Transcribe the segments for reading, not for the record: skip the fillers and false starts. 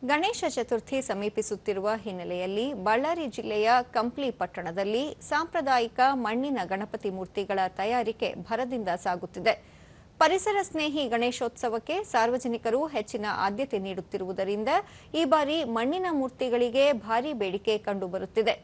ಗಣೇಶ ಚತುರ್ಥಿ ಸಮೀಪಿಸುತ್ತಿರುವ ಹಿನ್ನೆಲೆಯಲ್ಲಿ ಬಳ್ಳಾರಿ ಜಿಲ್ಲೆಯ ಕಂಪ್ಲಿ ಪಟ್ಟಣದಲ್ಲಿ ಸಾಂಪ್ರದಾಯಿಕ ಮಣ್ಣಿನ ಗಣಪತಿ ಮೂರ್ತಿಗಳ ತಯಾರಿಕೆ ಭರದಿಂದ ಸಾಗುತ್ತಿದೆ. ಪರಿಸರ ಸ್ನೇಹಿ ಗಣೇಶೋತ್ಸವಕ್ಕೆ ಸಾರ್ವಜನಿಕರು ಹೆಚ್ಚಿನ ಆದ್ಯತೆ ನೀಡುತ್ತಿರುವುದರಿಂದ ಈ ಬಾರಿ ಮಣ್ಣಿನ ಮೂರ್ತಿಗಳಿಗೆ ಭಾರೀ ಬೇಡಿಕೆ ಕಂಡುಬರುತ್ತಿದೆ.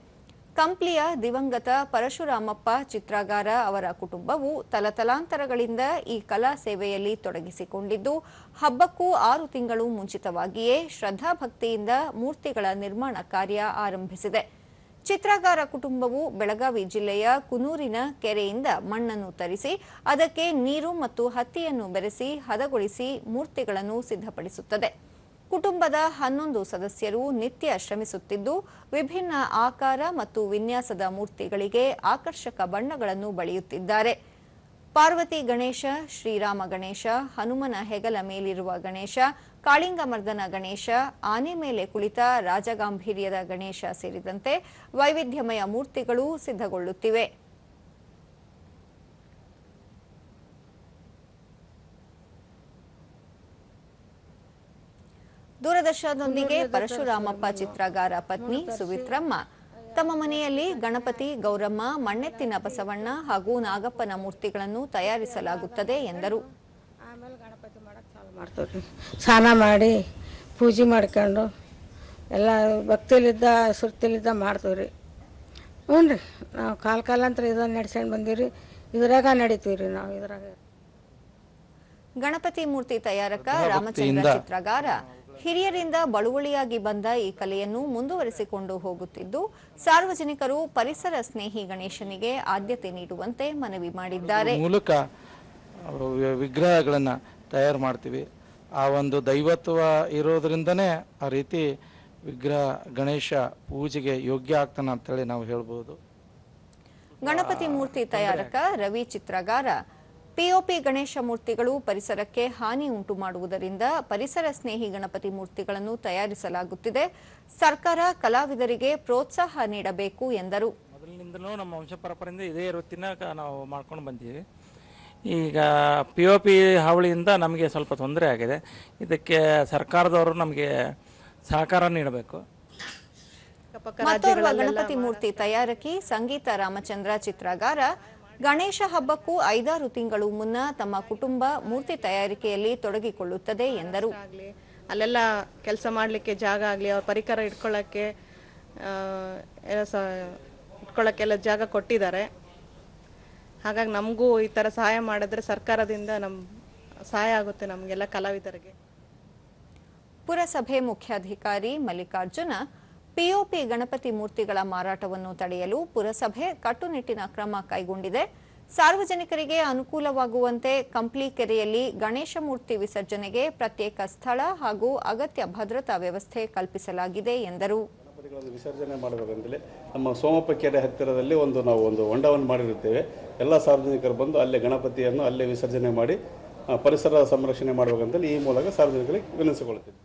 ಕಂಪ್ಲಿಯ ದಿವಂಗತ ಪರಶುರಾಮಪ್ಪ ಚಿತ್ರಗಾರ ಅವರ ಕುಟುಂಬವು ತಲತಲಾಂತರಗಳಿಂದ ಈ ಕಲಾ ಸೇವೆಯಲ್ಲಿ ತೊಡಗಿಸಿಕೊಂಡಿದ್ದು, ಹಬ್ಬಕ್ಕೂ 6 ತಿಂಗಳು ಮುಂಚಿತವಾಗಿಯೇ ಶ್ರದ್ಧಾಭಕ್ತಿಯಿಂದ ಮೂರ್ತಿಗಳ ನಿರ್ಮಾಣ ಕಾರ್ಯ ಆರಂಭಿಸಿದೆ. ಚಿತ್ರಗಾರ ಕುಟುಂಬವು ಬೆಳಗಾವಿ ಜಿಲ್ಲೆಯ ಕುನೂರಿನ ಕೆರೆಯಿಂದ ಮಣ್ಣನ್ನು ತರಿಸಿ ಅದಕ್ಕೆ ನೀರು ಮತ್ತು ಹತ್ತಿಯನ್ನು ಬೆರೆಸಿ ಹದಗೊಳಿಸಿ ಮೂರ್ತಿಗಳನ್ನು ಸಿದ್ಧಪಡಿಸುತ್ತದೆ. ಕುಟುಂಬದ 11 ಸದಸ್ಯರು ನಿತ್ಯ ಶ್ರಮಿಸುತ್ತಿದ್ದು, ವಿಭಿನ್ನ ಆಕಾರ ಮತ್ತು ವಿನ್ಯಾಸದ ಮೂರ್ತಿಗಳಿಗೆ ಆಕರ್ಷಕ ಬಣ್ಣಗಳನ್ನು ಬಳಿಯುತ್ತಿದ್ದಾರೆ. ಪಾರ್ವತಿ ಗಣೇಶ, ಶ್ರೀರಾಮ ಗಣೇಶ, ಹನುಮನ ಹೆಗಲ ಮೇಲಿರುವ ಗಣೇಶ, ಕಾಳಿಂಗಮರ್ದನ ಗಣೇಶ, ಆನೆ ಮೇಲೆ ಕುಳಿತ ರಾಜಗಾಂಭೀರ್ಯದ ಗಣೇಶ ಸೇರಿದಂತೆ ವೈವಿಧ್ಯಮಯ ಮೂರ್ತಿಗಳು ಸಿದ್ಧಗೊಳ್ಳುತ್ತಿವೆ. ದೂರದರ್ಶನದೊಂದಿಗೆ ಪರಶುರಾಮಪ್ಪ ಚಿತ್ರಗಾರ ಪತ್ನಿ ಸುವಿತ್ರಮ್ಮ ತಮ್ಮ ಮನೆಯಲ್ಲಿ ಗಣಪತಿ, ಗೌರಮ್ಮ, ಮಣ್ಣೆತ್ತಿನ ಬಸವಣ್ಣ ಹಾಗೂ ನಾಗಪ್ಪನ ಮೂರ್ತಿಗಳನ್ನು ತಯಾರಿಸಲಾಗುತ್ತದೆ ಎಂದರು. ಆಮೇಲೆ ಗಣಪತಿ ಮಾಡಕ್ಕೆ ಚಾಲು ಮಾಡ್ತೀವಿ. ಸ್ನಾನ ಮಾಡಿ ಪೂಜೆ ಮಾಡ್ಕೊಂಡು ಎಲ್ಲ ಭಕ್ತಿಲಿದ್ದ ಸುರ್ತಿಲಿದ್ದ ಮಾಡ್ತೀವಿ ರೀ. ಹ್ಞೂ ರೀ, ನಾವು ಕಾಲಾಂತರ ಇದನ್ನು ನಡ್ಸ್ಕೊಂಡು ಬಂದೀವಿ. ಇದ್ರಾಗ ನಡಿತೀವಿ ರೀ ನಾವು. ಇದ್ರಾಗ ಗಣಪತಿ ಮೂರ್ತಿ ತಯಾರಕ ರಾಮಚಂದ್ರ ಚಿತ್ರಗಾರ ಹಿರಿಯರಿಂದ ಬಳುವಳಿಯಾಗಿ ಬಂದ ಈ ಕಲೆಯನ್ನು ಮುಂದುವರಿಸಿಕೊಂಡು ಹೋಗುತ್ತಿದ್ದು, ಸಾರ್ವಜನಿಕರು ಪರಿಸರ ಸ್ನೇಹಿ ಗಣೇಶನಿಗೆ ಆದ್ಯತೆ ನೀಡುವಂತೆ ಮನವಿ ಮಾಡಿದ್ದಾರೆ. ಮೂಲಕ ವಿಗ್ರಹಗಳನ್ನು ತಯಾರು ಮಾಡ್ತೀವಿ. ಆ ಒಂದು ದೈವತ್ವ ಇರೋದ್ರಿಂದನೇ ಆ ರೀತಿ ವಿಗ್ರಹ ಗಣೇಶ ಪೂಜೆಗೆ ಯೋಗ್ಯ ಆಗ್ತಾನೆ ಅಂತೇಳಿ ನಾವು ಹೇಳ್ಬೋದು. ಗಣಪತಿ ಮೂರ್ತಿ ತಯಾರಕ ರವಿ ಚಿತ್ರಗಾರ ಪಿಒಪಿ ಗಣೇಶ ಮೂರ್ತಿಗಳು ಪರಿಸರಕ್ಕೆ ಹಾನಿ ಉಂಟು ಮಾಡುವುದರಿಂದ ಪರಿಸರ ಸ್ನೇಹಿ ಗಣಪತಿ ಮೂರ್ತಿಗಳನ್ನು ತಯಾರಿಸಲಾಗುತ್ತಿದೆ. ಸರ್ಕಾರ ಕಲಾವಿದರಿಗೆ ಪ್ರೋತ್ಸಾಹ ನೀಡಬೇಕು ಎಂದರು. ಮೊದಲಿನಿಂದಲೂ ನಮ್ಮ ವಂಶ ಪರಂಪರೆಯಿಂದ ಇದೇ ವೃತ್ತಿನ ನಾವು ಮಾಡ್ಕೊಂಡು ಬಂದೀವಿ. ಈಗ ಪಿಒಪಿ ಹಾವಳಿಯಿಂದ ನಮಗೆ ಸ್ವಲ್ಪ ತೊಂದರೆ ಆಗಿದೆ. ಇದಕ್ಕೆ ಸರ್ಕಾರದವರು ನಮಗೆ ಸಹಕಾರ ನೀಡಬೇಕು. ಮತ್ತೋರ್ವ ಗಣಪತಿ ಮೂರ್ತಿ ತಯಾರಕಿ ಸಂಗೀತ ರಾಮಚಂದ್ರ ಚಿತ್ರಗಾರ ಗಣೇಶ ಹಬ್ಬಕ್ಕೂ 5-6 ತಿಂಗಳು ಮುನ್ನ ತಮ್ಮ ಕುಟುಂಬ ಮೂರ್ತಿ ತಯಾರಿಕೆಯಲ್ಲಿ ತೊಡಗಿಕೊಳ್ಳುತ್ತದೆ ಎಂದರು. ಅಲ್ಲೆಲ್ಲ ಕೆಲಸ ಮಾಡಲಿಕ್ಕೆ ಜಾಗ ಆಗಲಿ, ಅವ್ರ ಪರಿಕರ ಇಟ್ಕೊಳ್ಳೋಕ್ಕೆಲ್ಲ ಜಾಗ ಕೊಟ್ಟಿದ್ದಾರೆ. ಹಾಗಾಗಿ ನಮಗೂ ಈ ಥರ ಸಹಾಯ ಮಾಡಿದ್ರೆ ಸರ್ಕಾರದಿಂದ ಸಹಾಯ ಆಗುತ್ತೆ ನಮಗೆಲ್ಲ ಕಲಾವಿದರಿಗೆ. ಪುರಸಭೆ ಮುಖ್ಯಾಧಿಕಾರಿ ಮಲ್ಲಿಕಾರ್ಜುನ ಪಿಒಪಿ ಗಣಪತಿ ಮೂರ್ತಿಗಳ ಮಾರಾಟವನ್ನು ತಡೆಯಲು ಪುರಸಭೆ ಕಟ್ಟುನಿಟ್ಟಿನ ಕ್ರಮ ಕೈಗೊಂಡಿದೆ. ಸಾರ್ವಜನಿಕರಿಗೆ ಅನುಕೂಲವಾಗುವಂತೆ ಕಂಪ್ಲಿ ಕೆರೆಯಲ್ಲಿ ಗಣೇಶ ಮೂರ್ತಿ ವಿಸರ್ಜನೆಗೆ ಪ್ರತ್ಯೇಕ ಸ್ಥಳ ಹಾಗೂ ಅಗತ್ಯ ಭದ್ರತಾ ವ್ಯವಸ್ಥೆ ಕಲ್ಪಿಸಲಾಗಿದೆ ಎಂದರು. ವಿಸರ್ಜನೆ ಮಾಡಬೇಕಂತಲೇ ನಮ್ಮ ಸೋಮಪ್ಪ ಕೆರೆ ಹತ್ತಿರದಲ್ಲಿ ನಾವು ಒಂದು ಹೊಂಡವನ್ನು ಮಾಡಿರುತ್ತೇವೆ. ಎಲ್ಲ ಸಾರ್ವಜನಿಕರು ಬಂದು ಅಲ್ಲೇ ಗಣಪತಿಯನ್ನು ಅಲ್ಲೇ ವಿಸರ್ಜನೆ ಮಾಡಿ ಪರಿಸರ ಸಂರಕ್ಷಣೆ ಮಾಡಬೇಕಂತಲೇ ಈ ಮೂಲಕ ಸಾರ್ವಜನಿಕರಿಗೆ ವಿನಂತಿಸಿಕೊಳ್ಳುತ್ತೇವೆ.